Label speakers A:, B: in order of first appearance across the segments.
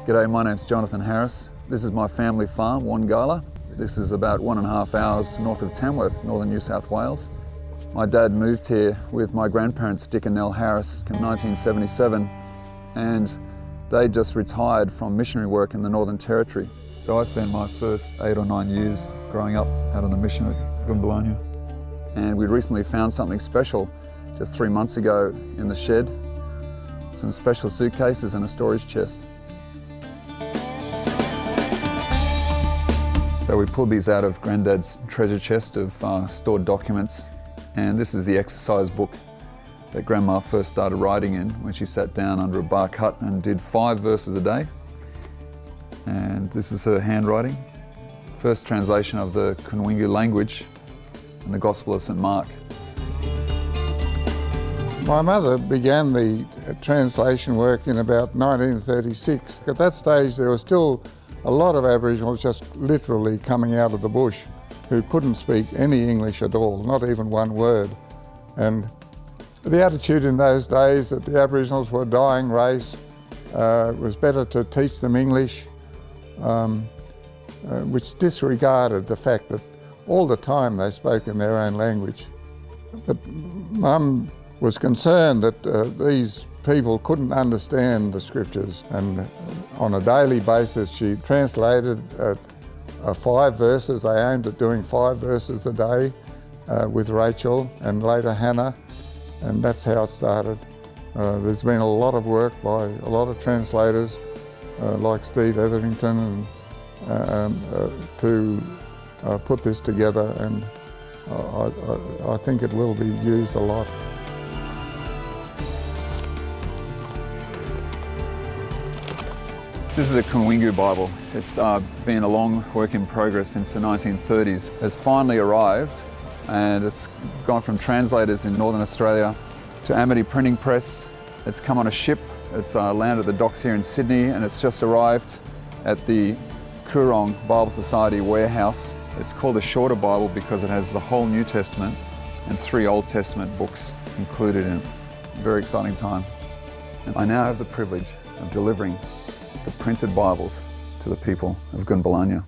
A: G'day, my name's Jonathan Harris. This is my family farm, Wongala. This is about 1.5 hours north of Tamworth, northern New South Wales. My dad moved here with my grandparents, Dick and Nell Harris, in 1977, and they just retired from missionary work in the Northern Territory. So I spent my first 8 or 9 years growing up out on the mission at Gunbalanya. And we recently found something special just 3 months ago in the shed, some special suitcases and a storage chest. So we pulled these out of Granddad's treasure chest of stored documents, and this is the exercise book that Grandma first started writing in when she sat down under a bark hut and did 5 verses a day. And this is her handwriting, first translation of the Kunwinjku language in the Gospel of St. Mark.
B: My mother began the translation work in about 1936. At that stage there was still a lot of Aboriginals just literally coming out of the bush who couldn't speak any English at all, not even one word. And the attitude in those days that the Aboriginals were a dying race, it was better to teach them English, which disregarded the fact that all the time they spoke in their own language. But Mum was concerned that these people couldn't understand the scriptures, and on a daily basis she translated 5 verses. They aimed at doing 5 verses a day with Rachel and later Hannah, and that's how it started. There's been a lot of work by a lot of translators like Steve Etherington to put this together, and I think it will be used a lot.
A: This is a Kunwinjku Bible. It's been a long work in progress since the 1930s. It's finally arrived, and it's gone from translators in Northern Australia to Amity Printing Press. It's come on a ship. It's landed at the docks here in Sydney, and it's just arrived at the Coorong Bible Society warehouse. It's called a shorter Bible because it has the whole New Testament and 3 Old Testament books included in it. Very exciting time. And I now have the privilege of delivering the printed Bibles to the people of Gunbalanya.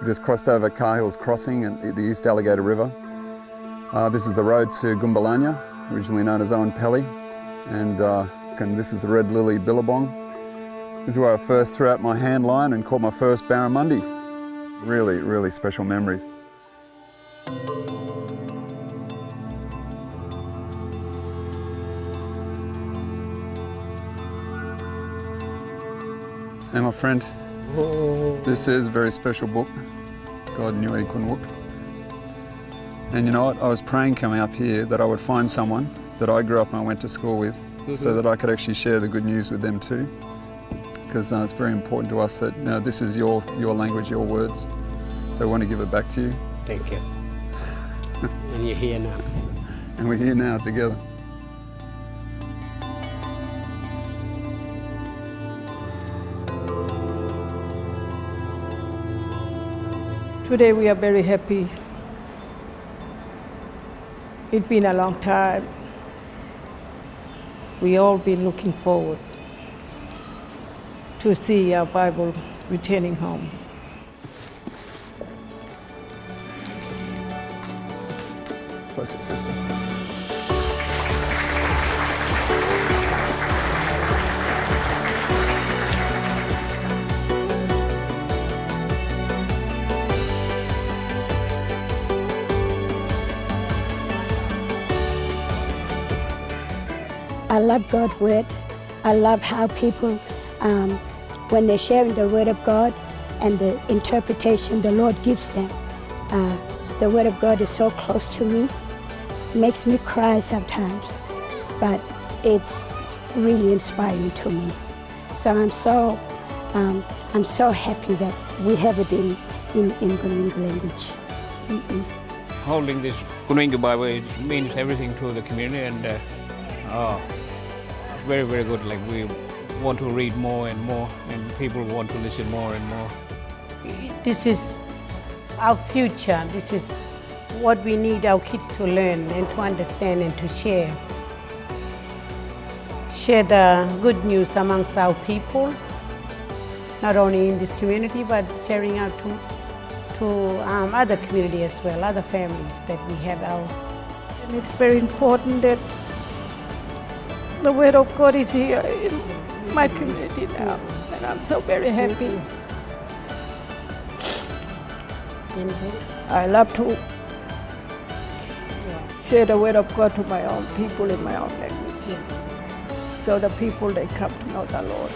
A: We just crossed over Carhill's Crossing at the East Alligator River. This is the road to Gunbalanya, originally known as Owen Pelly, and this is the Red Lily Billabong. This is where I first threw out my hand line and caught my first barramundi. Really, really special memories. And my friend, this is a very special book, God Knew He Couldn't Walk. And you know what, I was praying coming up here that I would find someone that I grew up and went to school with, so that I could actually share the good news with them too. Because it's very important to us that this is your language, your words. So I want to give it back to you.
C: Thank you. And you're here now.
A: And we're here now together.
D: Today we are very happy. It's been a long time. We all been looking forward to see our Bible returning home.
A: Bless you, sister.
E: I love God's word. I love how people, when they're sharing the word of God, and the interpretation the Lord gives them. The Word of God is so close to me. It makes me cry sometimes, but it's really inspiring to me. So I'm so happy that we have it in Kunwinjku language.
F: Holding this Kunwinjku Bible, it means everything to the community, and very, very good. Like, we want to read more and more, and people want to listen more and more.
C: This is our future. This is what we need our kids to learn and to understand and to share. Share the good news amongst our people, not only in this community, but sharing out to other community as well, other families that we have our.
D: And it's very important that the Word of God is here in my community now, and I'm so very happy. I love to share the Word of God to my own people in my own language. So the people, they come to know the Lord.